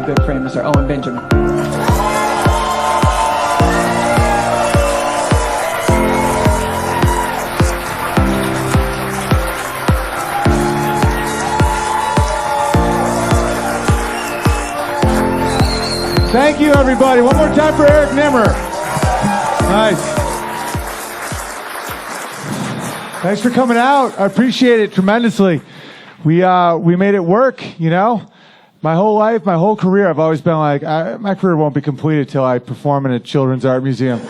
good friend, Mr. Owen Benjamin. Thank you, everybody. One more time for Eric Nimmer. Nice. Thanks for coming out. I appreciate it tremendously. We made it work, you know. My whole life, my whole career, I've always been like, my career won't be completed till I perform in a children's art museum.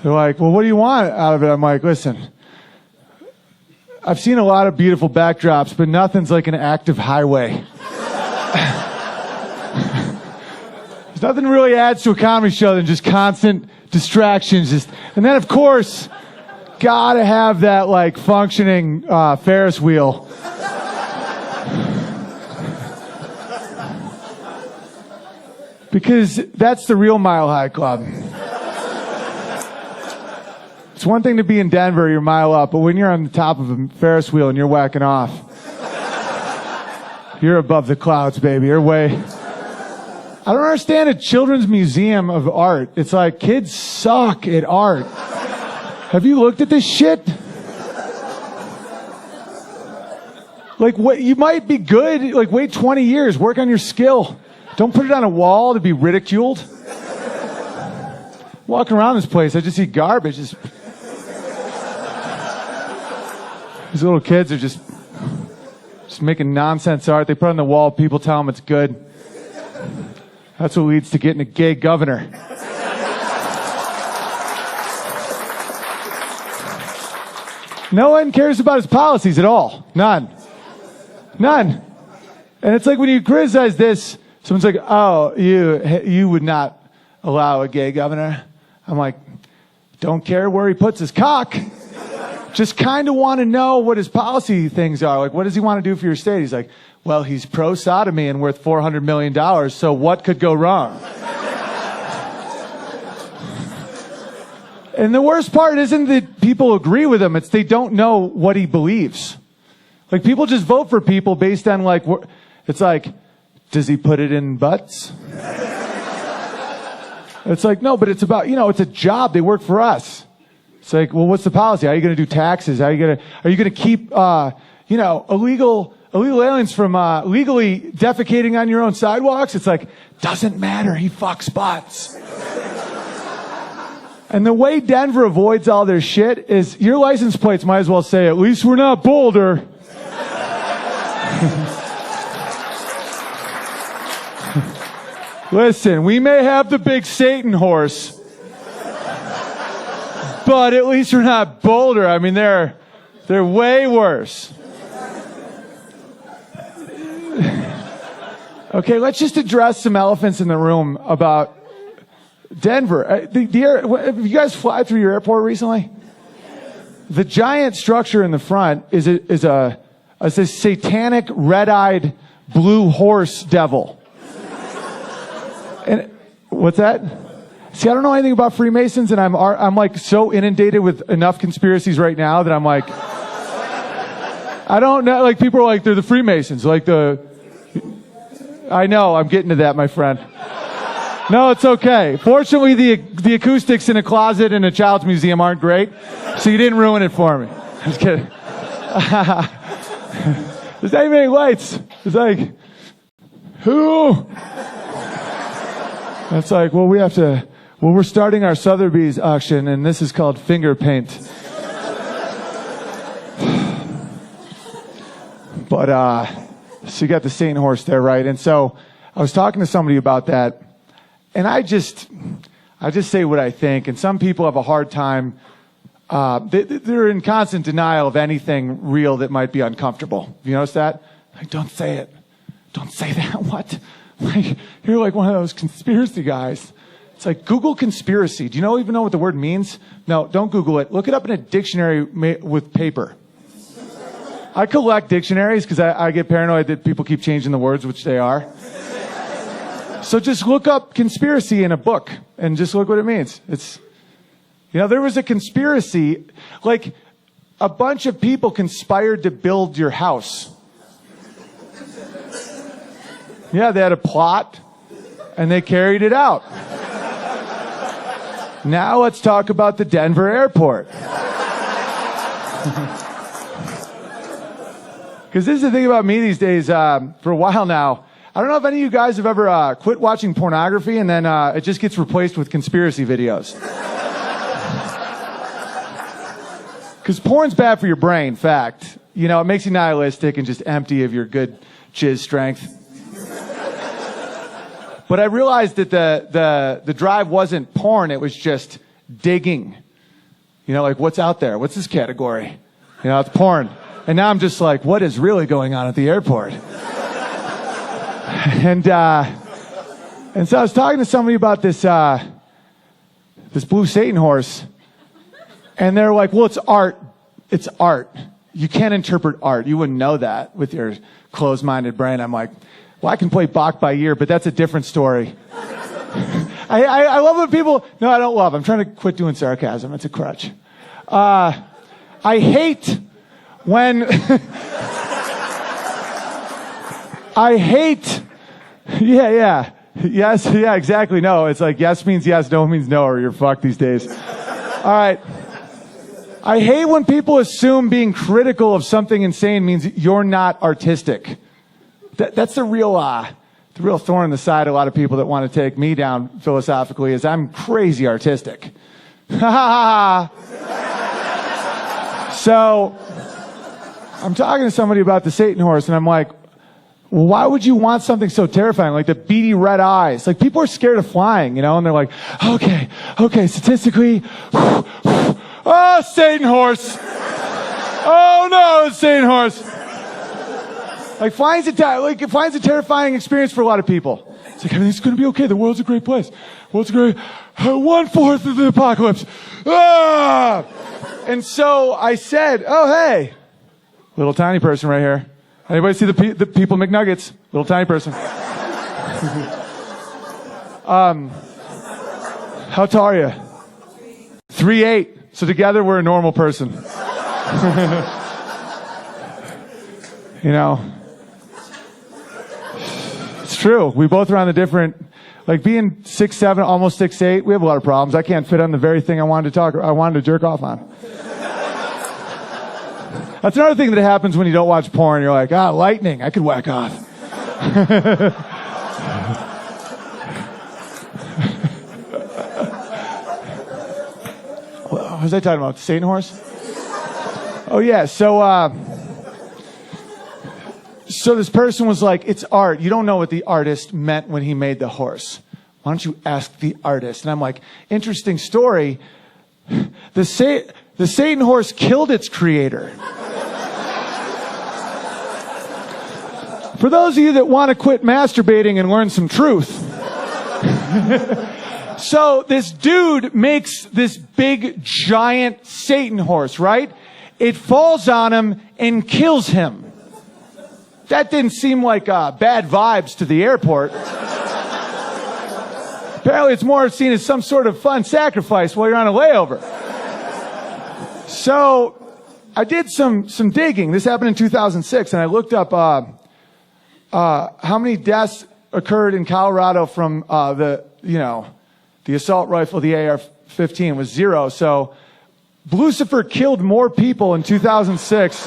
They're like, well, what do you want out of it? I'm like, listen, I've seen a lot of beautiful backdrops, but nothing's like an active highway. Nothing really adds to a comedy show than just constant distractions. And then, of course, gotta have that, like, functioning Ferris wheel. Because that's the real Mile High Club. It's one thing to be in Denver, you're mile up, but when you're on the top of a Ferris wheel and you're whacking off, you're above the clouds, baby. You're way... I don't understand a children's museum of art. It's like, kids suck at art. Have you looked at this shit? Like, what? You might be good. Like, wait 20 years. Work on your skill. Don't put it on a wall to be ridiculed. Walking around this place, I just see garbage. These little kids are just making nonsense art. They put it on the wall. People tell them it's good. That's what leads to getting a gay governor. No one cares about his policies at all. None. And it's like when you criticize this, someone's like, oh, you would not allow a gay governor. I'm like, don't care where he puts his cock. Just kind of want to know what his policy things are. Like, what does he want to do for your state? He's like, well, he's pro-sodomy and worth $400 million, so what could go wrong? And the worst part isn't that people agree with him, it's they don't know what he believes. Like, people just vote for people based on, like, it's like, does he put it in butts? It's like, no, but it's about, you know, it's a job. They work for us. It's like, well, what's the policy? How are you going to do taxes? Are you going to keep, illegal aliens from legally defecating on your own sidewalks? It's like, doesn't matter. He fucks butts. And the way Denver avoids all their shit is your license plates might as well say, at least we're not Boulder. Listen, we may have the big Satan horse, but at least we're not Boulder. I mean, they're way worse. Okay, let's just address some elephants in the room about Denver. Have you guys fly through your airport recently? The giant structure in the front is a satanic red-eyed blue horse devil. And what's that? See, I don't know anything about Freemasons, and I'm like so inundated with enough conspiracies right now that I'm like, I don't know. Like, people are like, they're the Freemasons, like I know, I'm getting to that, my friend. No, it's okay. Fortunately, the acoustics in a closet in a child's museum aren't great, so you didn't ruin it for me. I'm just kidding. There's not even any lights. It's like, who? It's like, well, we're starting our Sotheby's auction, and this is called finger paint. But, so you got the Satan horse there, right? And so I was talking to somebody about that, and I just say what I think, and some people have a hard time. They're in constant denial of anything real that might be uncomfortable. Have you noticed that? Like, don't say it. Don't say that. What? Like, you're like one of those conspiracy guys. It's like, Google conspiracy. Do you even know what the word means? No, don't Google it. Look it up in a dictionary with paper. I collect dictionaries because I get paranoid that people keep changing the words, which they are. So just look up conspiracy in a book and just look what it means. It's, there was a conspiracy, like a bunch of people conspired to build your house. Yeah, they had a plot, and they carried it out. Now let's talk about the Denver airport. Because this is the thing about me these days, for a while now. I don't know if any of you guys have ever quit watching pornography and then it just gets replaced with conspiracy videos. Because porn's bad for your brain, fact. You know, it makes you nihilistic and just empty of your good jizz strength. But I realized that the drive wasn't porn, it was just digging. You know, like, what's out there? What's this category? You know, it's porn. And now I'm just like, what is really going on at the airport? And so I was talking to somebody about this blue Satan horse. And they're like, well, it's art. It's art. You can't interpret art. You wouldn't know that with your closed-minded brain. I'm like, well, I can play Bach by ear, but that's a different story. I love when people... No, I don't love. I'm trying to quit doing sarcasm. It's a crutch. I hate when... I hate... Yeah. Yes, yeah, exactly. No, it's like yes means yes, no means no, or you're fucked these days. All right. I hate when people assume being critical of something insane means you're not artistic. That's the real thorn in the side of a lot of people that want to take me down philosophically is I'm crazy artistic. So I'm talking to somebody about the Satan horse and I'm like, well, why would you want something so terrifying, like the beady red eyes? Like, people are scared of flying, you know, and they're like, okay, statistically, oh, Satan horse. Oh, no, it's Satan horse. Like, flying's a terrifying experience for a lot of people. It's like, everything's going to be okay. The world's a great place. World's a great, 1/4 of the apocalypse. Ah! And so I said, oh, hey, little tiny person right here. Anybody see the People McNuggets? Little tiny person. How tall are you? 3'8". So together we're a normal person. You know, it's true. We both are on the different, like being 6'7", almost 6'8". We have a lot of problems. I can't fit on the very thing I wanted to jerk off on. That's another thing that happens when you don't watch porn. You're like, lightning, I could whack off. What was I talking about? The Satan horse? Oh, yeah. So this person was like, it's art. You don't know what the artist meant when he made the horse. Why don't you ask the artist? And I'm like, interesting story. The Satan horse killed its creator. For those of you that want to quit masturbating and learn some truth. So this dude makes this big, giant Satan horse, right? It falls on him and kills him. That didn't seem like bad vibes to the airport. Apparently it's more seen as some sort of fun sacrifice while you're on a layover. So I did some digging. This happened in 2006, and I looked up how many deaths occurred in Colorado from the assault rifle, the AR-15 was 0. So Blucifer killed more people in 2006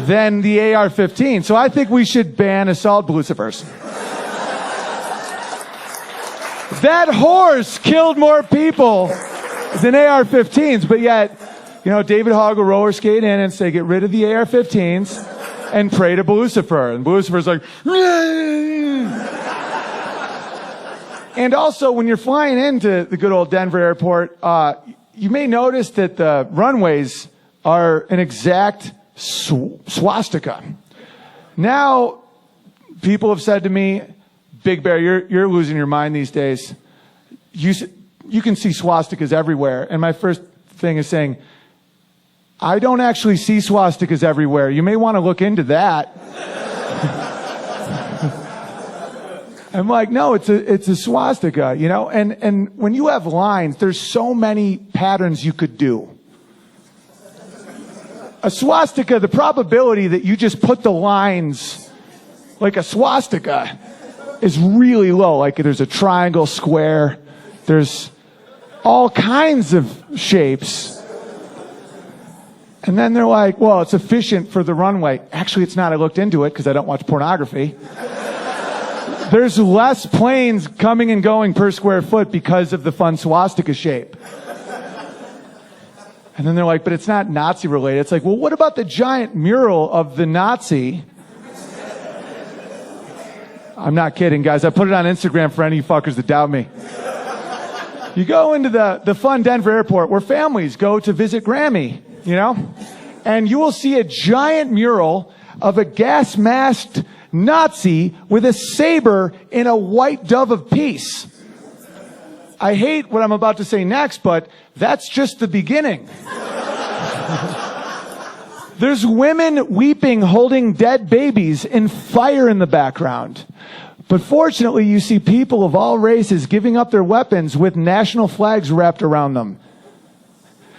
than the AR-15. So I think we should ban assault Blucifers. That horse killed more people than AR-15s, but yet, you know, David Hogg will roller skate in and say, get rid of the AR-15s and pray to Blucifer. And Blucifer's like, and also, when you're flying into the good old Denver airport, you may notice that the runways are an exact swastika. Now, people have said to me, Big Bear, you're losing your mind these days. You can see swastikas everywhere. And my first thing is saying, I don't actually see swastikas everywhere. You may want to look into that. I'm like, no, it's a swastika, you know? And when you have lines, there's so many patterns you could do. A swastika, the probability that you just put the lines Like a swastika is really low. Like there's a triangle, square, there's all kinds of shapes. And then they're like, well, it's efficient for the runway. Actually, it's not. I looked into it because I don't watch pornography. There's less planes coming and going per square foot because of the fun swastika shape. And then they're like, but it's not Nazi related. It's like, well, what about the giant mural of the Nazi? I'm not kidding, guys. I put it on Instagram for any fuckers that doubt me. You go into the fun Denver airport where families go to visit Grammy, you know? And you will see a giant mural of a gas-masked Nazi with a saber in a white dove of peace. I hate what I'm about to say next, but that's just the beginning. There's women weeping, holding dead babies, and fire in the background. But fortunately, you see people of all races giving up their weapons with national flags wrapped around them.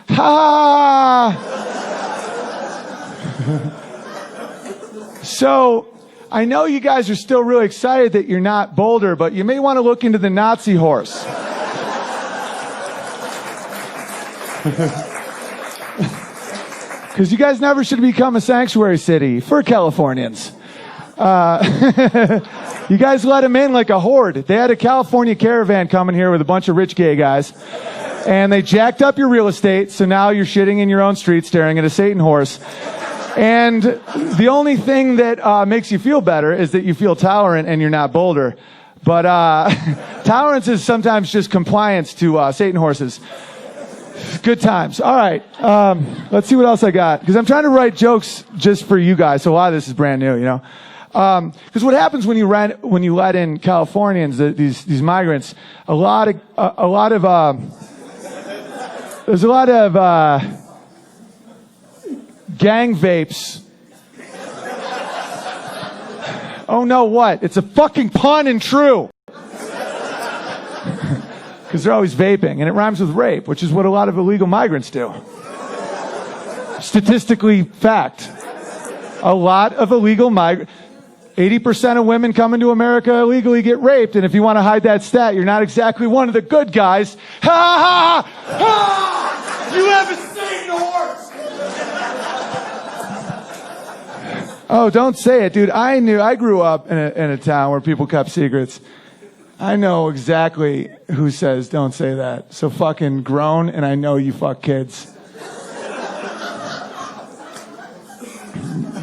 Ha! So, I know you guys are still really excited that you're not Boulder, but you may want to look into the Nazi horse. Because you guys never should become a sanctuary city for Californians. You guys let them in like a horde. They had a California caravan coming here with a bunch of rich gay guys. And they jacked up your real estate, so now you're shitting in your own street staring at a Satan horse. And the only thing that makes you feel better is that you feel tolerant and you're not Boulder. But tolerance is sometimes just compliance to Satan horses. Good times. All right. Let's see what else I got. Because I'm trying to write jokes just for you guys, so a lot of this is brand new, you know. Because what happens when you let in Californians, these migrants, there's a lot of gang vapes. Oh no, what? It's a fucking pun and true. Because they're always vaping, and it rhymes with rape, which is what a lot of illegal migrants do. Statistically, fact. A lot of illegal migrants. 80% of women coming to America illegally get raped, and if you want to hide that stat, you're not exactly one of the good guys. Ha ha ha! You haven't seen the horse! Oh, don't say it, dude. I grew up in a town where people kept secrets. I know exactly who says don't say that. So fucking grown, and I know you fuck kids.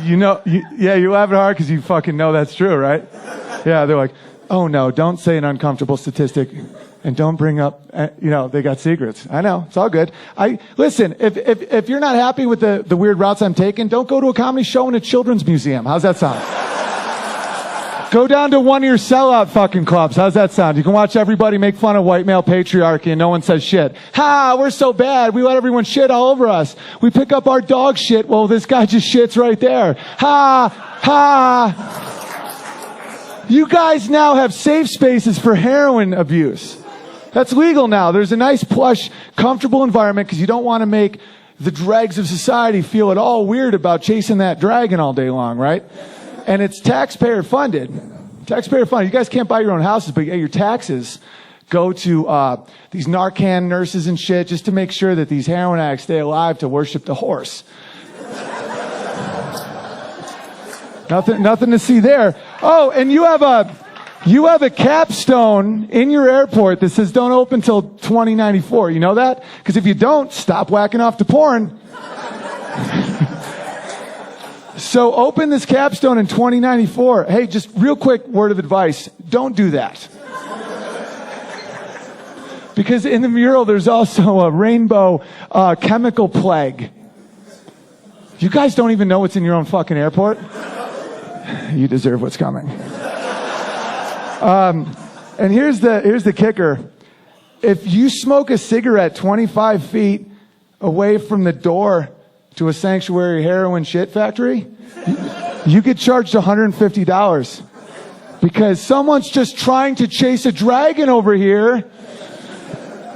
You know, you're laughing hard because you fucking know that's true, right? Yeah, they're like, oh no, don't say an uncomfortable statistic, and don't bring up, they got secrets. I know, it's all good. Listen, if you're not happy with the weird routes I'm taking, don't go to a comedy show in a children's museum. How's that sound? Go down to one of your sellout fucking clubs. How's that sound? You can watch everybody make fun of white male patriarchy and no one says shit. Ha, we're so bad. We let everyone shit all over us. We pick up our dog shit. Well, this guy just shits right there. Ha, ha. You guys now have safe spaces for heroin abuse. That's legal now. There's a nice, plush, comfortable environment because you don't want to make the dregs of society feel at all weird about chasing that dragon all day long, right? And it's taxpayer funded. Taxpayer funded. You guys can't buy your own houses, but your taxes go to these Narcan nurses and shit just to make sure that these heroin addicts stay alive to worship the horse. Nothing to see there. Oh, and you have a capstone in your airport that says don't open till 2094. You know that? Because if you don't, stop whacking off to porn. So open this capstone in 2094. Hey, just real quick word of advice. Don't do that. Because in the mural, there's also a rainbow chemical plague. You guys don't even know what's in your own fucking airport? You deserve what's coming. And here's the kicker. If you smoke a cigarette 25 feet away from the door to a sanctuary heroin shit factory, you get charged $150 because someone's just trying to chase a dragon over here.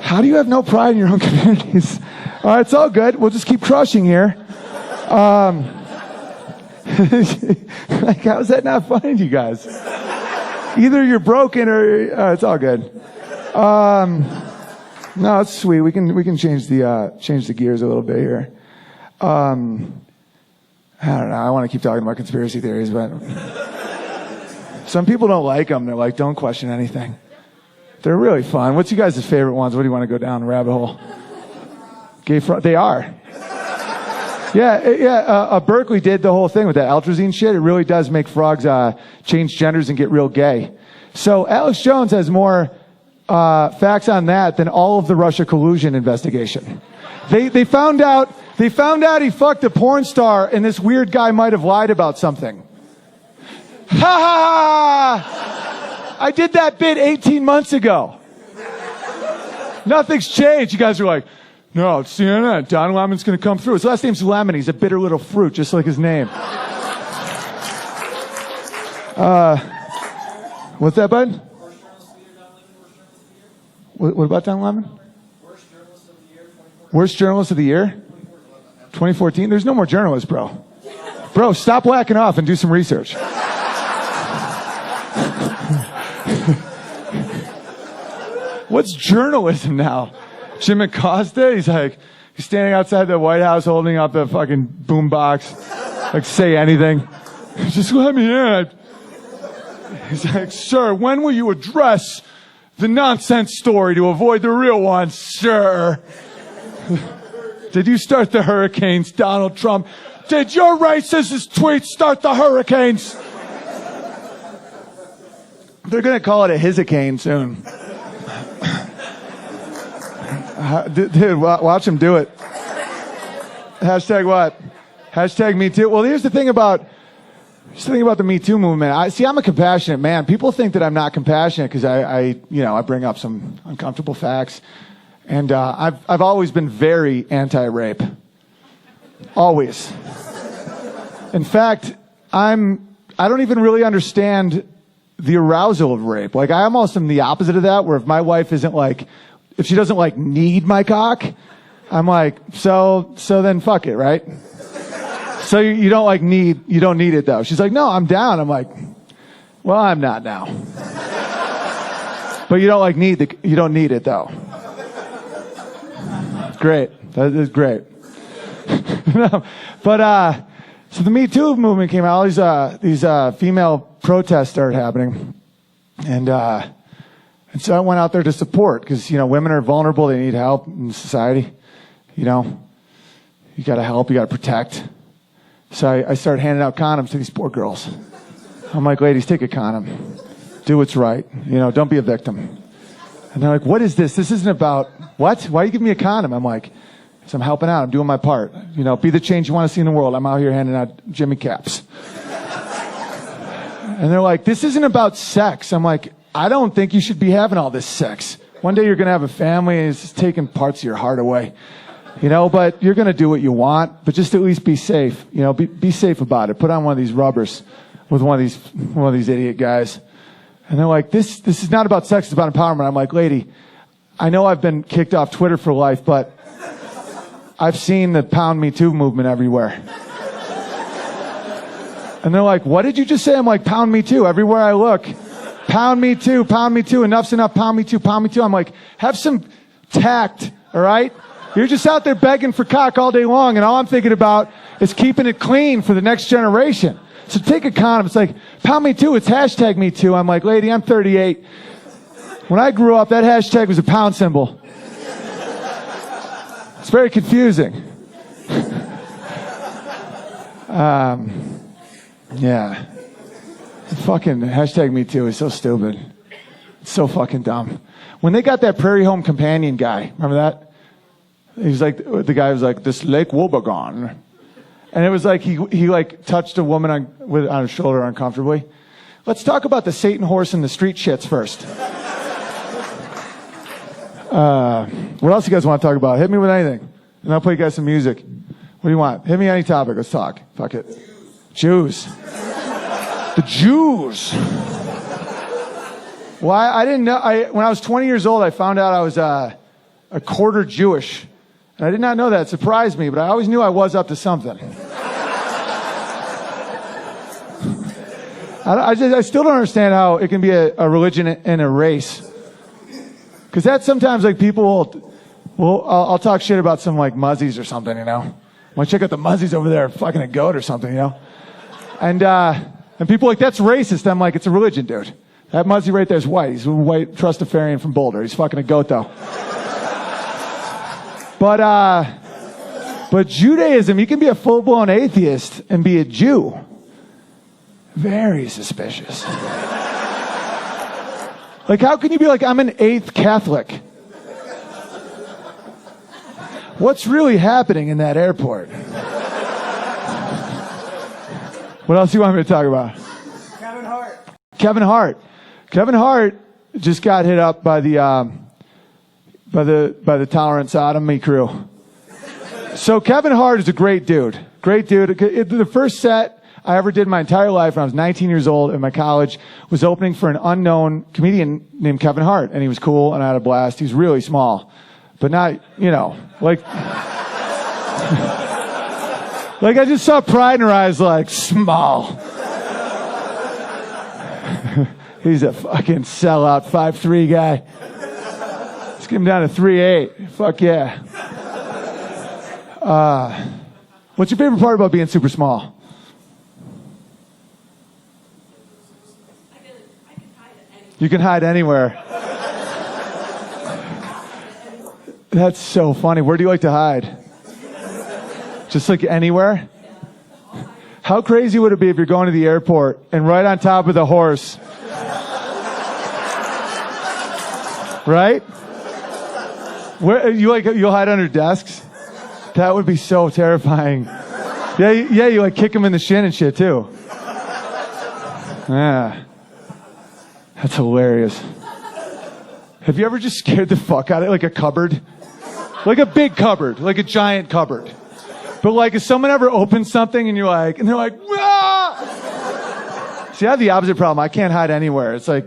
How do you have no pride in your own communities? All right, it's all good. We'll just keep crushing here. Like, how's that not funny to you guys? Either you're broken or it's all good. No, it's sweet. We can change the gears a little bit here. I don't know. I want to keep talking about conspiracy theories, but some people don't like them. They're like, don't question anything. They're really fun. What's you guys' favorite ones? What do you want to go down the rabbit hole? Gay frog. They are. Yeah. Berkeley did the whole thing with that Altrazine shit. It really does make frogs change genders and get real gay. So Alex Jones has more facts on that than all of the Russia collusion investigation. They found out he fucked a porn star and this weird guy might have lied about something. Ha ha ha! I did that bit 18 months ago. Nothing's changed. You guys are like, no, it's CNN. Don Lemon's going to come through. His last name's Lemon. He's a bitter little fruit, just like his name. What's that, bud? What about Don Lemon? Worst journalist of the year? 2014? There's no more journalists, bro. Bro, stop whacking off and do some research. What's journalism now? Jim Acosta? He's standing outside the White House holding up the fucking boombox. Like, say anything. Just let me in. He's like, sir, when will you address the nonsense story to avoid the real one, sir? Did you start the hurricanes, Donald Trump? Did your racist tweets start the hurricanes? They're going to call it a hissicane soon. Dude, watch him do it. Hashtag what? Hashtag Me Too. Well, here's the thing about the Me Too movement. I'm a compassionate man. People think that I'm not compassionate because I bring up some uncomfortable facts. And I've always been very anti-rape. Always. In fact, I don't even really understand the arousal of rape. Like, I almost am the opposite of that, where if my wife if she doesn't need my cock, I'm like, so then fuck it, right? So you don't need it though. She's like, no, I'm down. I'm like, well, I'm not now. But you don't need it though. Great. That is great. But so the Me Too movement came out. These female protests started happening, and so I went out there to support because women are vulnerable. They need help in society. You got to help. You got to protect. So I started handing out condoms to these poor girls. I'm like, ladies, take a condom. Do what's right. Don't be a victim. And they're like, what is this? This isn't about what? Why are you giving me a condom? I'm like, because I'm helping out. I'm doing my part. Be the change you want to see in the world. I'm out here handing out Jimmy caps. And they're like, this isn't about sex. I'm like, I don't think you should be having all this sex. One day you're going to have a family and it's just taking parts of your heart away. But you're going to do what you want, but just at least be safe. Be safe about it. Put on one of these rubbers with one of these idiot guys. And they're like, this is not about sex, it's about empowerment. I'm like, lady, I know I've been kicked off Twitter for life, but I've seen the Pound Me Too movement everywhere. And they're like, what did you just say? I'm like, Pound Me Too, everywhere I look. Pound me too, enough's enough, pound me too. I'm like, have some tact, all right? You're just out there begging for cock all day long, and all I'm thinking about is keeping it clean for the next generation. So take a condom. It's like, pound me too, it's hashtag me too. I'm like, lady, I'm 38. When I grew up, that hashtag was a pound symbol. It's very confusing. Yeah. Fucking hashtag me too is so stupid. It's so fucking dumb. When they got that Prairie Home Companion guy, remember that? The guy was like, this Lake Wobegon. And it was like, he touched a woman on his shoulder uncomfortably. Let's talk about the Satan horse and the street shits first. What else you guys want to talk about? Hit me with anything. And I'll play you guys some music. What do you want? Hit me any topic. Let's talk. Fuck it. Jews. The Jews. Well, I didn't know. When I was 20 years old, I found out I was a quarter Jewish. And I did not know that. It surprised me, but I always knew I was up to something. I still don't understand how it can be a religion and a race. Because that's sometimes like people I'll talk shit about some like Muzzies or something, you know. I'm like, check out the Muzzies over there, fucking a goat or something, you know. And people are like, that's racist. I'm like, it's a religion, dude. That Muzzy right there is white. He's a white Trustafarian from Boulder. He's fucking a goat though. But Judaism, you can be a full-blown atheist and be a Jew. Very suspicious. Like, how can you be like, I'm an 8th Catholic? What's really happening in that airport? What else do you want me to talk about? Kevin Hart just got hit up by the Tolerant Sodomy crew. So Kevin Hart is a great dude. Great dude. The first set I ever did in my entire life when I was 19 years old in my college was opening for an unknown comedian named Kevin Hart. And he was cool and I had a blast. He's really small. But not, you know, like... like I just saw pride in her eyes like, small. He's a fucking sellout 5'3" guy. Let's get him down to 3'8". Fuck yeah. What's your favorite part about being super small? You can hide anywhere. That's so funny. Where do you like to hide? Just like anywhere? How crazy would it be if you're going to the airport and right on top of the horse, right? Where you'll hide under desks? That would be so terrifying. Yeah, you like kick him in the shin and shit too. Yeah. That's hilarious. Have you ever just scared the fuck out of it? Like a cupboard? Like a big cupboard. Like a giant cupboard. But like if someone ever opens something and they're like, ah! See, I have the opposite problem. I can't hide anywhere. It's like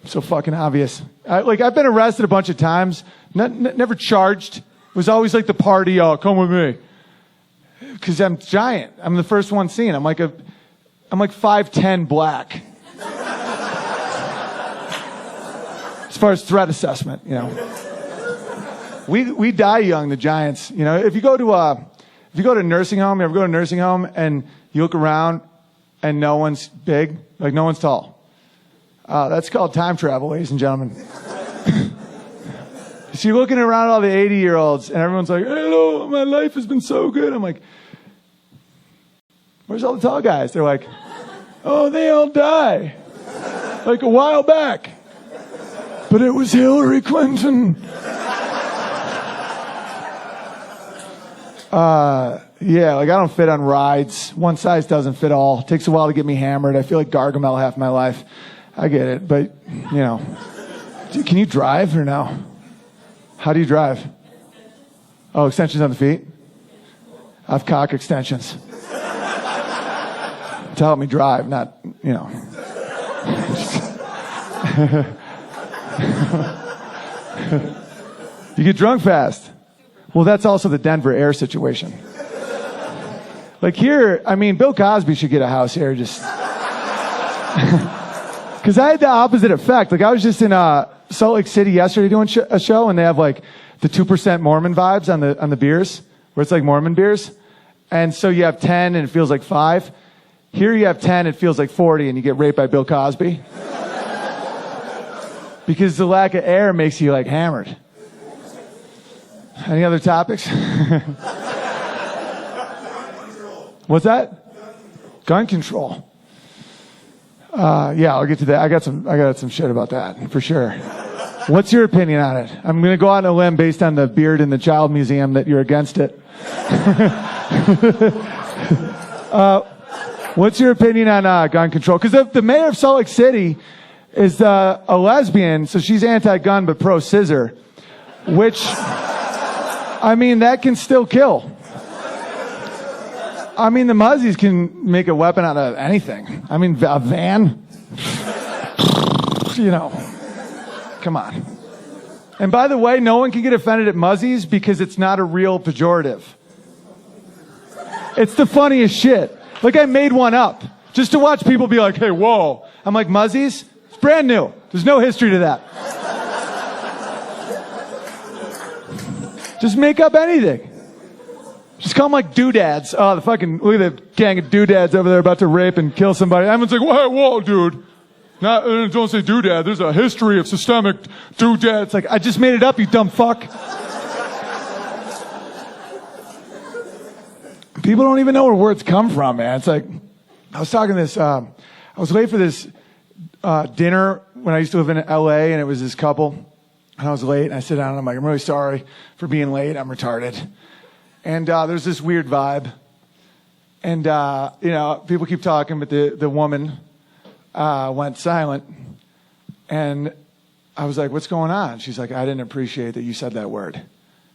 so fucking obvious. I've been arrested a bunch of times. Never charged. It was always like the party, oh, come with me. Because I'm giant. I'm the first one seen. I'm like 5'10" black. As far as threat assessment, you know. We die young, the Giants. You know, if you go to a nursing home, you ever go to a nursing home and you look around and no one's big, like no one's tall. That's called time travel, ladies and gentlemen. So you're looking around at all the 80-year-olds and everyone's like, hello, my life has been so good. I'm like, where's all the tall guys? They're like, oh, they all die. Like a while back. But it was Hillary Clinton. Yeah, like I don't fit on rides. One size doesn't fit all. It takes a while to get me hammered. I feel like Gargamel half my life. I get it, but, you know. Can you drive or no? How do you drive? Oh, extensions on the feet? I have cock extensions. To help me drive, not, you know. You get drunk fast. Well, that's also the Denver air situation. Like here, I mean, Bill Cosby should get a house here just... Because I had the opposite effect. Like I was just in Salt Lake City yesterday doing a show, and they have like the 2% Mormon vibes on the beers, where it's like Mormon beers. And so you have 10 and it feels like 5. Here you have 10, it feels like 40, and you get raped by Bill Cosby. Because the lack of air makes you like hammered. Any other topics? What's that? Gun control. Yeah, I'll get to that. I got some shit about that for sure. What's your opinion on it? I'm going to go out on a limb based on the beard in the child museum that you're against it. What's your opinion on gun control? Because the mayor of Salt Lake City is a lesbian, so she's anti-gun but pro-scissor, which, I mean, that can still kill. I mean, the Muzzies can make a weapon out of anything. I mean, a van. You know, come on. And by the way, no one can get offended at Muzzies because it's not a real pejorative. It's the funniest shit. Like I made one up. Just to watch people be like, hey, whoa. I'm like, Muzzies? It's brand new. There's no history to that. Just make up anything. Just call them like doodads. Oh, look at the gang of doodads over there about to rape and kill somebody. Everyone's like, whoa, dude. Don't say doodad. There's a history of systemic doodad. It's like, I just made it up, you dumb fuck. People don't even know where words come from, man. It's like, I was talking to this, I was late for this dinner when I used to live in LA, and it was this couple, and I was late, and I sit down, and I'm like, I'm really sorry for being late. I'm retarded. And there's this weird vibe. And, people keep talking, but the woman went silent. And I was like, what's going on? She's like, I didn't appreciate that you said that word. And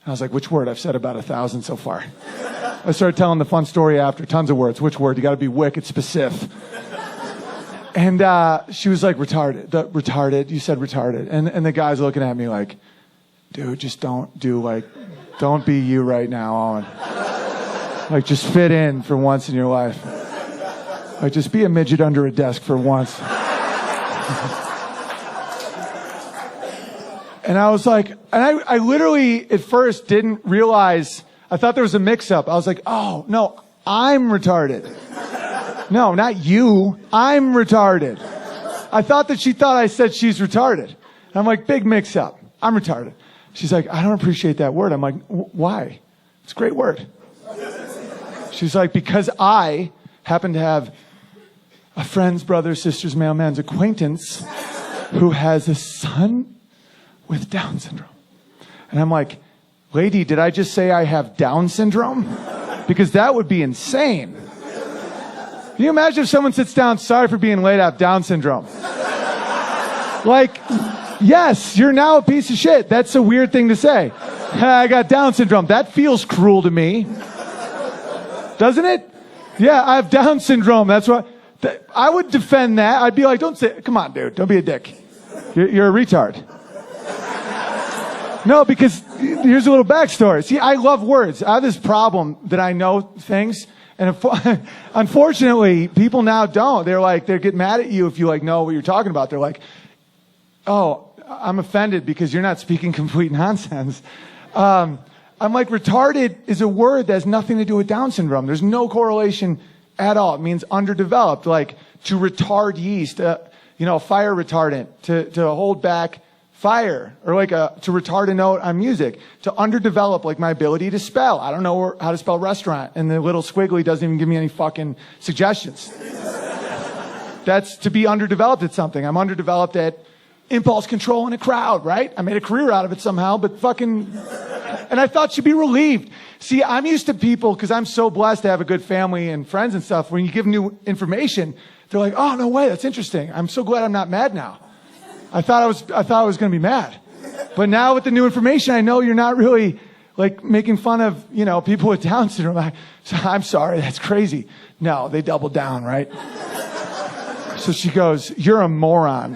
I was like, which word? I've said about 1,000 so far. I started telling the fun story after, tons of words. Which word? You got to be wicked specific. And she was like, retarded. Retarded. You said retarded. And the guy's looking at me like, dude, just don't be you right now, Owen. Like, just fit in for once in your life. Like, just be a midget under a desk for once. And I was like, and I literally at first didn't realize, I thought there was a mix-up. I was like, oh, no, I'm retarded. No, not you. I'm retarded. I thought that she thought I said she's retarded. And I'm like, big mix-up. I'm retarded. She's like, I don't appreciate that word. I'm like, why? It's a great word. She's like, because I happen to have a friend's brother, sister's, mailman's acquaintance who has a son with Down syndrome. And I'm like, lady, did I just say I have Down syndrome? Because that would be insane. Can you imagine if someone sits down, sorry for being late, I have Down syndrome? Like, yes, you're now a piece of shit. That's a weird thing to say. I got Down syndrome. That feels cruel to me. Doesn't it? Yeah, I have Down syndrome. That's what I would defend that. I'd be like, don't say, come on, dude, don't be a dick. You're a retard. No, because here's a little backstory. See, I love words. I have this problem that I know things, and unfortunately, people now don't. They get mad at you if you know what you're talking about. They're like, oh, I'm offended because you're not speaking complete nonsense. I'm like, retarded is a word that has nothing to do with Down syndrome. There's no correlation at all. It means underdeveloped, like to retard yeast, fire retardant, to hold back fire, or to retard a note on music, to underdevelop, like my ability to spell. I don't know how to spell restaurant, and the little squiggly doesn't even give me any fucking suggestions. That's to be underdeveloped at something. I'm underdeveloped at impulse control in a crowd, right? I made a career out of it somehow, but and I thought she'd be relieved. See, I'm used to people, because I'm so blessed to have a good family and friends and stuff, when you give new information, they're like, oh, no way, that's interesting. I'm so glad I'm not mad now. I thought I was going to be mad. But now with the new information, I know you're not really making fun of, people with Down syndrome. I'm sorry, that's crazy. No, they doubled down, right? So she goes, you're a moron.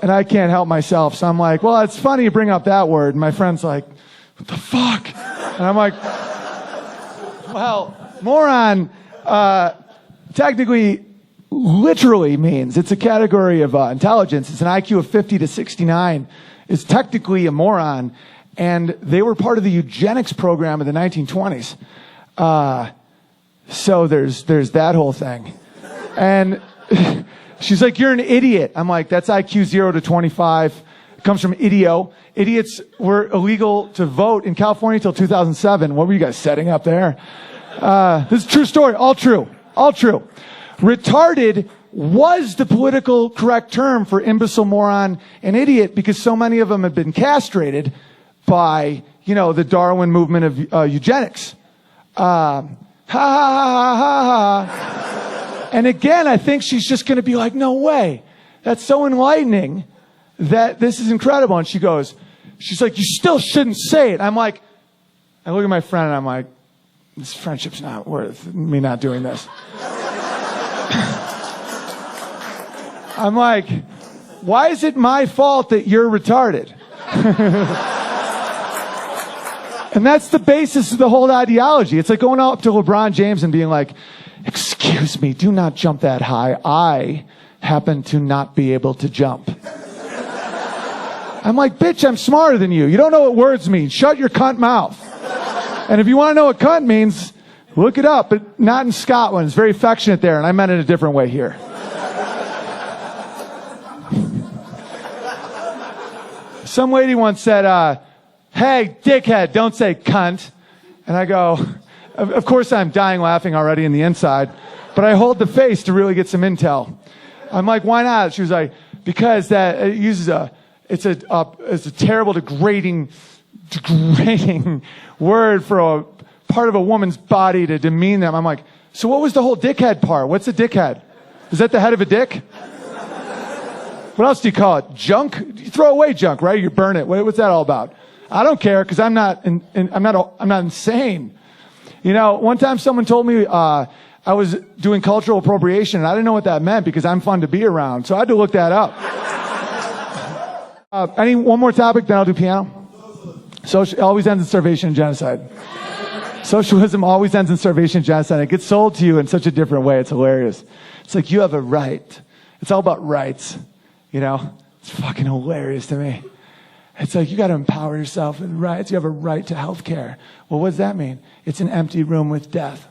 And I can't help myself. So I'm like, well, it's funny you bring up that word. And my friend's like, what the fuck? And I'm like, well, moron, technically, literally means it's a category of intelligence. It's an IQ of 50 to 69. It's technically a moron. And they were part of the eugenics program in the 1920s. So there's that whole thing. And she's like, you're an idiot. I'm like, that's IQ 0 to 25. It comes from idio. Idiots were illegal to vote in California until 2007. What were you guys setting up there? This is a true story. All true. All true. Retarded was the political correct term for imbecile, moron, and idiot, because so many of them have been castrated by, the Darwin movement of eugenics. Ha ha ha ha ha. And again, I think she's just going to be like, no way. That's so enlightening that this is incredible. And she's like, you still shouldn't say it. I'm like, I look at my friend and I'm like, this friendship's not worth me not doing this. I'm like, why is it my fault that you're retarded? And that's the basis of the whole ideology. It's like going up to LeBron James and being like, excuse excuse me, do not jump that high. I happen to not be able to jump. I'm like, bitch, I'm smarter than you. You don't know what words mean. Shut your cunt mouth. And if you want to know what cunt means, look it up, but not in Scotland. It's very affectionate there, and I meant it a different way here. Some lady once said, hey, dickhead, don't say cunt. And I go, of course I'm dying laughing already in the inside, but I hold the face to really get some intel. I'm like, why not? She was like, because that it uses it's a terrible, degrading word for a part of a woman's body to demean them. I'm like, so what was the whole dickhead part? What's a dickhead? Is that the head of a dick? What else do you call it? Junk? You throw away junk, right? You burn it. What's that all about? I don't care because I'm not insane. You know, one time someone told me I was doing cultural appropriation, and I didn't know what that meant because I'm fun to be around, so I had to look that up. One more topic, then I'll do piano. Social always ends in starvation and genocide. Socialism always ends in starvation and genocide. It gets sold to you in such a different way. It's hilarious. It's like you have a right. It's all about rights. You know, it's fucking hilarious to me. It's like you got to empower yourself with rights. You have a right to health care. Well, what does that mean? It's an empty room with death.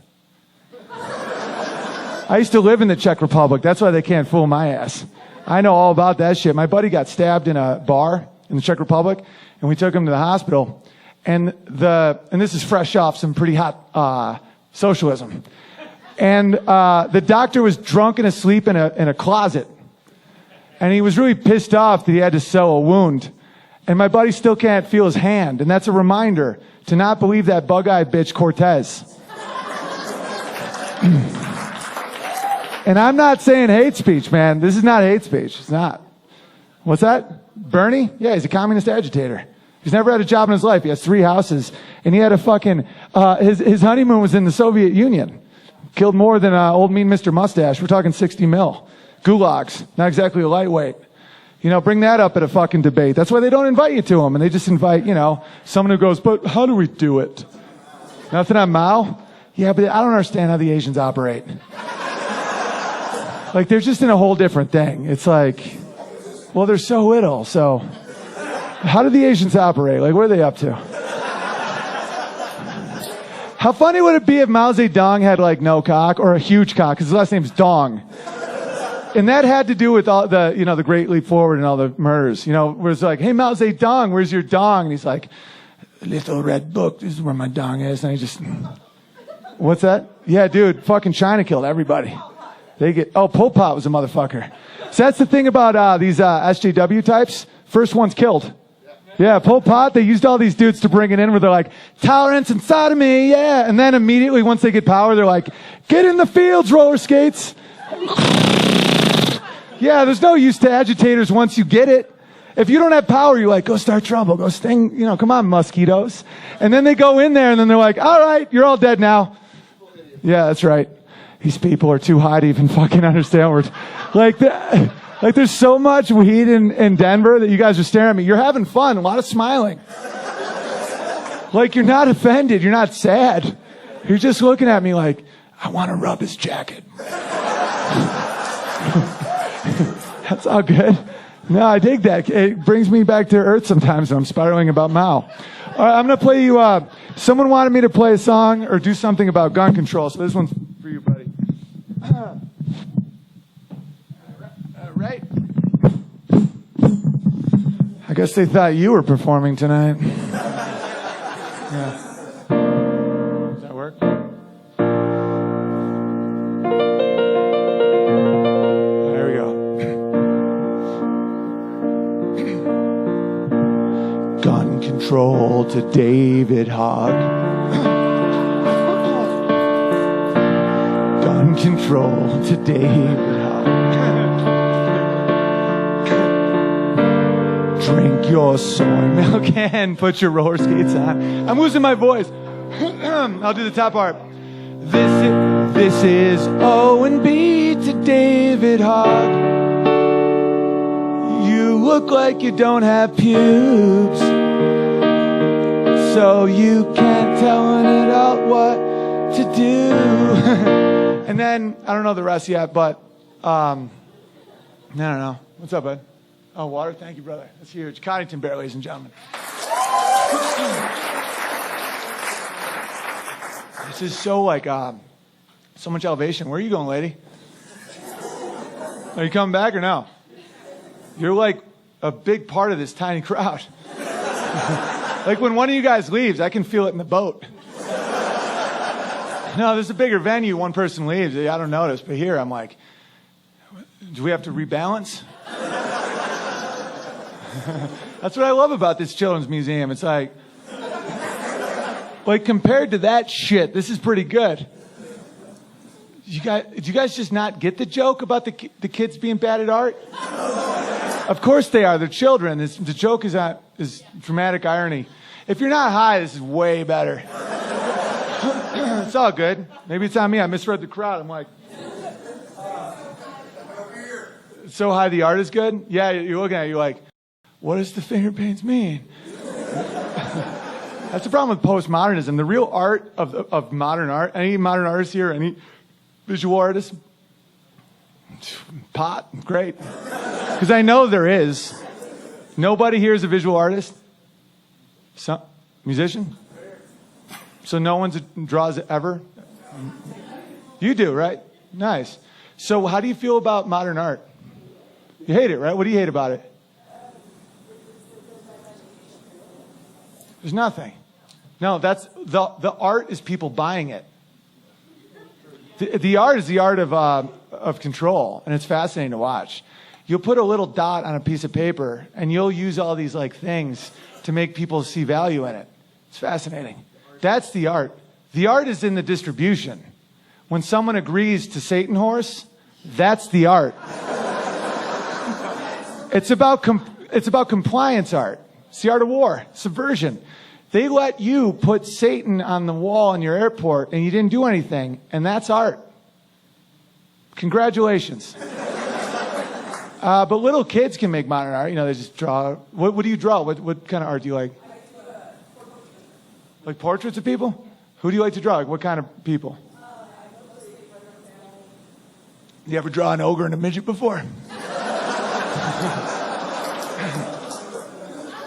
I used to live in the Czech Republic. That's why they can't fool my ass. I know all about that shit. My buddy got stabbed in a bar in the Czech Republic, and we took him to the hospital. And this is fresh off some pretty hot socialism. And the doctor was drunk and asleep in a closet. And he was really pissed off that he had to sew a wound. And my buddy still can't feel his hand. And that's a reminder to not believe that bug-eyed bitch Cortez. And I'm not saying hate speech, man. This is not hate speech. It's not. What's that? Bernie? Yeah, he's a communist agitator. He's never had a job in his life. He has 3 houses. And he had a fucking... his honeymoon was in the Soviet Union. Killed more than old mean Mr. Mustache. We're talking 60 mil. Gulags. Not exactly a lightweight. You know, bring that up at a fucking debate. That's why they don't invite you to them. And they just invite, you know, someone who goes, but how do we do it? Nothing on Mao? Yeah, but I don't understand how the Asians operate. Like, they're just in a whole different thing. It's like, well, they're so little, so how do the Asians operate? Like, what are they up to? How funny would it be if Mao Zedong had, like, no cock or a huge cock, because his last name's Dong. And that had to do with all the, you know, the Great Leap Forward and all the murders. You know, where it's like, hey, Mao Zedong, where's your dong? And he's like, little red book, this is where my dong is. And I just, what's that? Yeah, dude, fucking China killed everybody. Pol Pot was a motherfucker. So that's the thing about these SJW types. First one's killed. Yeah, Pol Pot, they used all these dudes to bring it in where they're like, tolerance and sodomy, yeah. And then immediately once they get power, they're like, get in the fields, roller skates. Yeah, there's no use to agitators once you get it. If you don't have power, you're like, go start trouble, go sting, you know, come on, mosquitoes. And then they go in there and then they're like, all right, you're all dead now. Yeah, that's right. These people are too high to even fucking understand words. Like there's so much weed in Denver that you guys are staring at me. You're having fun, a lot of smiling. Like you're not offended, you're not sad. You're just looking at me like, I want to rub his jacket. That's all good. No, I dig that. It brings me back to earth sometimes when I'm spiraling about Mao. All right, I'm going to play you, someone wanted me to play a song or do something about gun control, so this one's for you, buddy. All right. I guess they thought you were performing tonight. Yeah. Does that work? Gun control to David Hogg. Gun control to David Hogg. Drink your soy milk and put your roller skates on. I'm losing my voice. I'll do the top part. This is O&B to David Hogg. You look like you don't have pubes, so you can't tell an adult what to do. And then, I don't know the rest yet, but I don't know. What's up, bud? Oh, water? Thank you, brother. That's huge. Coddington Bear, ladies and gentlemen. This is so like, so much elevation. Where are you going, lady? Are you coming back or no? You're like a big part of this tiny crowd. Like when one of you guys leaves, I can feel it in the boat. No, there's a bigger venue. One person leaves. I don't notice. But here, I'm like, do we have to rebalance? That's what I love about this children's museum. It's like compared to that shit, this is pretty good. Did you guys just not get the joke about the kids being bad at art? Of course they are. They're children. The joke is dramatic irony. If you're not high, this is way better. It's all good. Maybe it's on me. I misread the crowd. I'm like, so high the art is good? Yeah, you're looking at it, you're like, what does the finger paints mean? That's the problem with postmodernism. The real art of modern art, any modern artists here, any visual artists? Pot, great. Because I know there is. Nobody here is a visual artist? Musician? So no one draws ever? You do, right? Nice. So how do you feel about modern art? You hate it, right? What do you hate about it? There's nothing. No, that's the art is people buying it. The art is the art of control, and it's fascinating to watch. You'll put a little dot on a piece of paper, and you'll use all these like things to make people see value in it. It's fascinating. That's the art. The art is in the distribution. When someone agrees to Satan horse, that's the art. It's about compliance art. It's the art of war, subversion. They let you put Satan on the wall in your airport and you didn't do anything, and that's art. Congratulations. But little kids can make modern art. You know, they just draw. What do you draw? What kind of art do you like? Like portraits of people? Who do you like to draw? Like what kind of people? You ever draw an ogre and a midget before?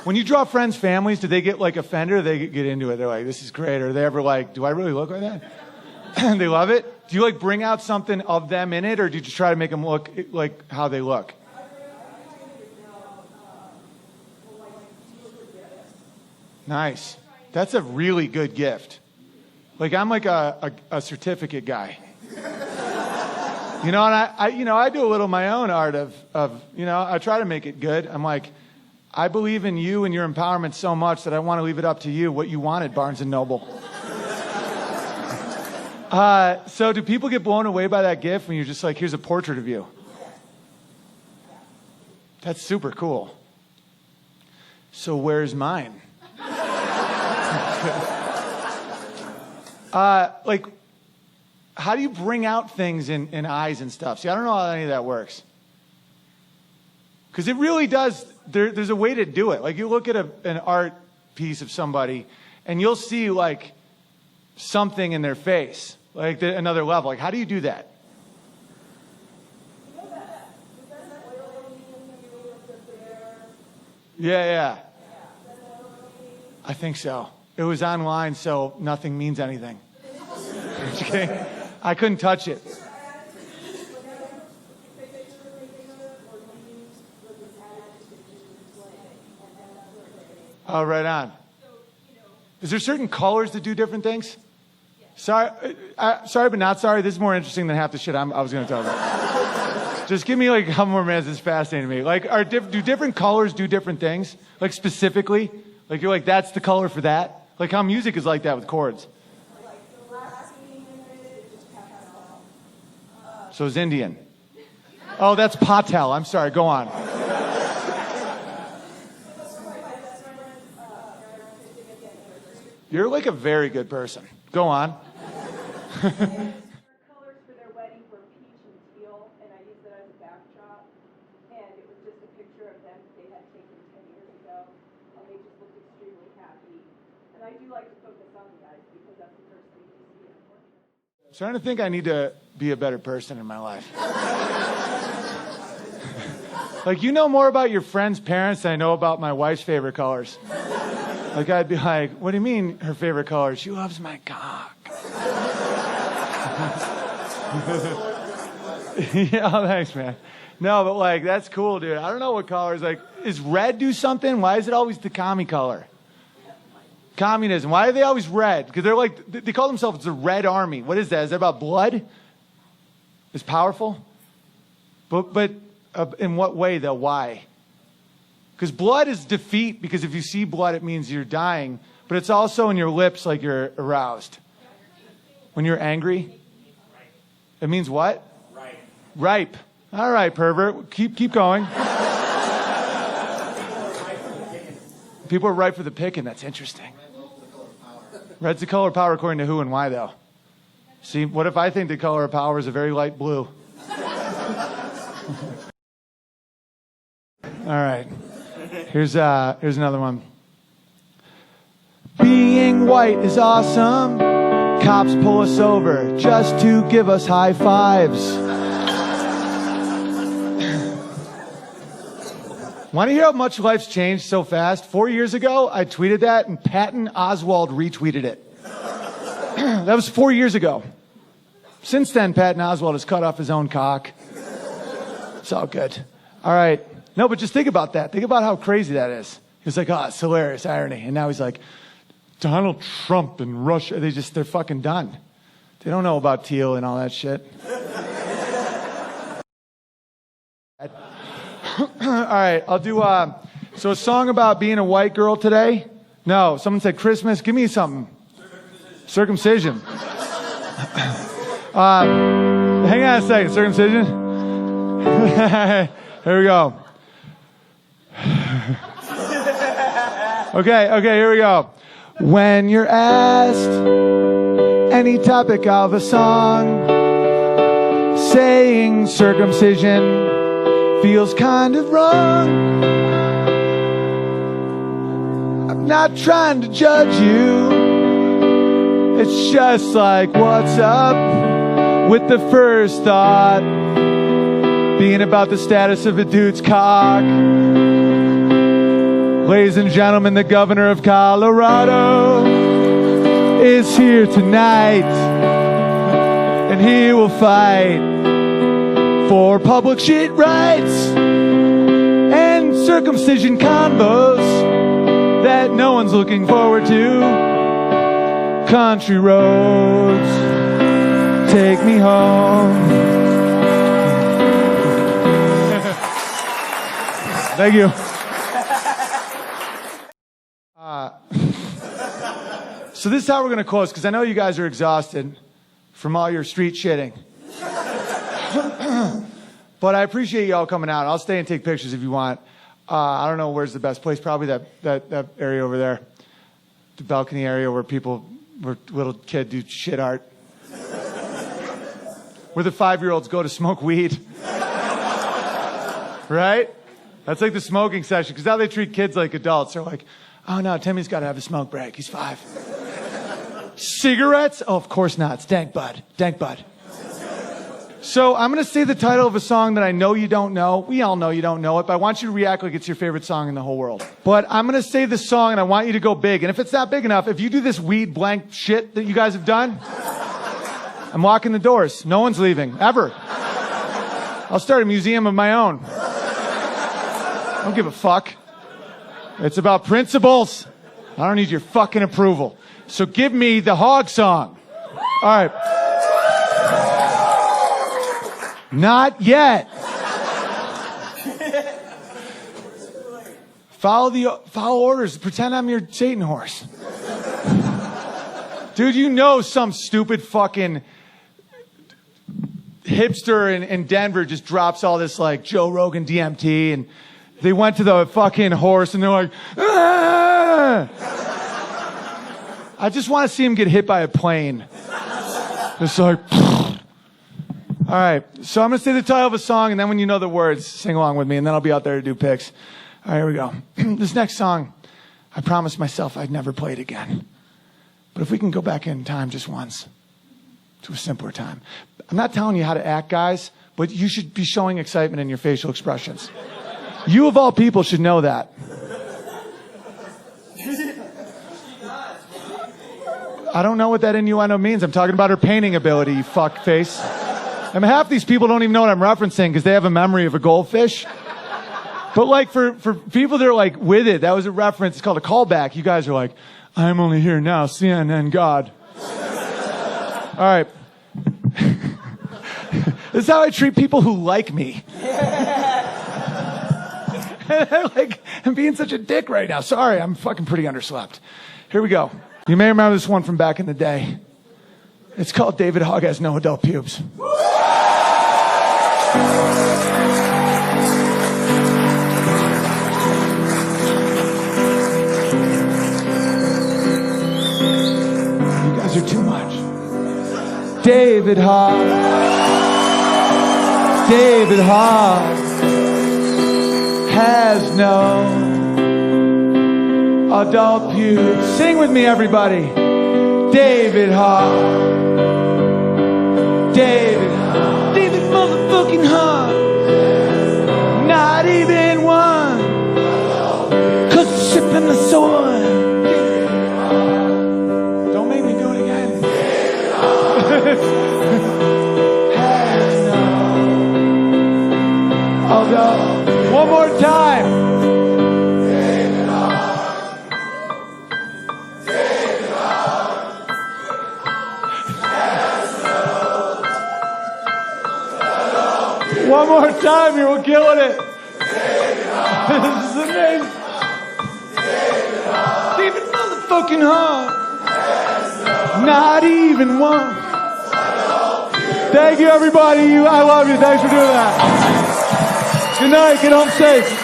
When you draw friends' families, do they get like offended or they get into it? They're like, this is great. Or are they ever like, do I really look like that? They love it? Do you like bring out something of them in it or do you just try to make them look like how they look? Nice. That's a really good gift. Like I'm like a certificate guy. You know, and I do a little of my own art of I try to make it good. I'm like, I believe in you and your empowerment so much that I want to leave it up to you what you want at Barnes & Noble. So do people get blown away by that gift when you're just like, here's a portrait of you? That's super cool. So where's mine? Like, how do you bring out things in eyes and stuff? See, I don't know how any of that works. Because it really does, there's a way to do it. Like, you look at an art piece of somebody, and you'll see, like, something in their face. Like, another level. Like, how do you do that? Yeah. I think so. It was online, so nothing means anything. Okay? I couldn't touch it. Oh, right on. Is there certain colors that do different things? Sorry, but not sorry. This is more interesting than half the shit I was going to tell about. Just give me like a couple more minutes. It's fascinating to me. Like, do different colors do different things? Like specifically? Like you're like, that's the color for that? Like how music is like that with chords. So it's Indian. Oh, that's Patel. I'm sorry. Go on. You're like a very good person. Go on. Colors for their wedding were peach and teal, and I used it as a backdrop. And it was just a picture of them they had taken 10 years ago, and they just looked extremely happy. And I do like to focus on the guys because that's the first thing you see in a portrait. starting to think I need to be a better person in my life. Like, you know more about your friend's parents than I know about my wife's favorite colors. Like, I'd be like, what do you mean her favorite color? She loves my cock. Yeah, thanks, man. No, but like, that's cool, dude. I don't know what colors. Like, is red do something? Why is it always the commie color? Communism. Why are they always red? Because they're like, they call themselves the Red Army. What is that? Is that about blood? It's powerful? But in what way, though? Why? Because blood is defeat, because if you see blood, it means you're dying. But it's also in your lips like you're aroused. When you're angry, it means what? Ripe. Ripe. All right, pervert. Keep going. People are ripe for the picking. That's interesting. Red's the color of power according to who and why, though? See, what if I think the color of power is a very light blue? All right. Here's another one. Being white is awesome. Cops pull us over just to give us high fives. Want to hear how much life's changed so fast? 4 years ago, I tweeted that, and Patton Oswalt retweeted it. That was 4 years ago. Since then, Patton Oswalt has cut off his own cock. It's all good. All right. No, but just think about that. Think about how crazy that is. He was like, oh, it's hilarious, irony. And now he's like, Donald Trump and Russia, they're fucking done. They don't know about teal and all that shit. All right, I'll do, so a song about being a white girl today? No, someone said Christmas. Give me something. Circumcision. Hang on a second. Circumcision. Here we go. Okay, here we go. When you're asked any topic of a song, saying circumcision feels kind of wrong. I'm not trying to judge you. It's just like, what's up with the first thought being about the status of a dude's cock? Ladies and gentlemen, the governor of Colorado is here tonight, and he will fight for public shit rights and circumcision combos that no one's looking forward to. Country roads, take me home. Thank you. So this is how we're going to close, because I know you guys are exhausted from all your street shitting. But I appreciate y'all coming out. I'll stay and take pictures if you want. I don't know where's the best place. Probably that area over there. The balcony area where little kids do shit art. Where the 5-year-olds go to smoke weed. Right? That's like the smoking session. Because now they treat kids like adults. They're like, oh no, Timmy's got to have a smoke break. He's 5. Cigarettes? Oh, of course not. It's dank bud. Dank bud. So I'm going to say the title of a song that I know you don't know. We all know you don't know it, but I want you to react like it's your favorite song in the whole world. But I'm going to say the song, and I want you to go big. And if it's not big enough, if you do this weed blank shit that you guys have done, I'm locking the doors. No one's leaving, ever. I'll start a museum of my own. I don't give a fuck. It's about principles. I don't need your fucking approval. So give me the hog song. All right. Not yet. Follow orders. Pretend I'm your Satan horse. Dude, you know some stupid fucking hipster in Denver just drops all this like Joe Rogan DMT, and they went to the fucking horse and they're like, ah! I just want to see him get hit by a plane. Just like, all right. So I'm going to say the title of a song, and then when you know the words, sing along with me, and then I'll be out there to do picks. All right, here we go. This next song, I promised myself I'd never play it again. But if we can go back in time just once to a simpler time. I'm not telling you how to act, guys, but you should be showing excitement in your facial expressions. You, of all people, should know that. I don't know what that innuendo means. I'm talking about her painting ability, you fuck face. I mean, half these people don't even know what I'm referencing because they have a memory of a goldfish. But like for people that are like with it, that was a reference. It's called a callback. You guys are like, I'm only here now, CNN God. All right. This is how I treat people who like me. I'm being such a dick right now. Sorry, I'm fucking pretty underslept. Here we go. You may remember this one from back in the day. It's called David Hogg Has No Adult Pubes. You guys are too much. David Hogg. David Hogg has no adult pubes. Sing with me, everybody. David Hogg. David Hogg. David motherfucking Hogg. Not even one. 'Cause sipping the soil. Don't make me do it again. Has no adult. One more time. One more time here, we're killing it. This is amazing. David motherfucking Hogg. Not even one. Thank you, everybody. I love you. Thanks for doing that. Good night. Get home safe.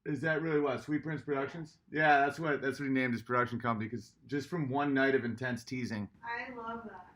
Is that really what? Sweet Prince Productions? Yeah, that's what he named his production company, because just from one night of intense teasing. I love that.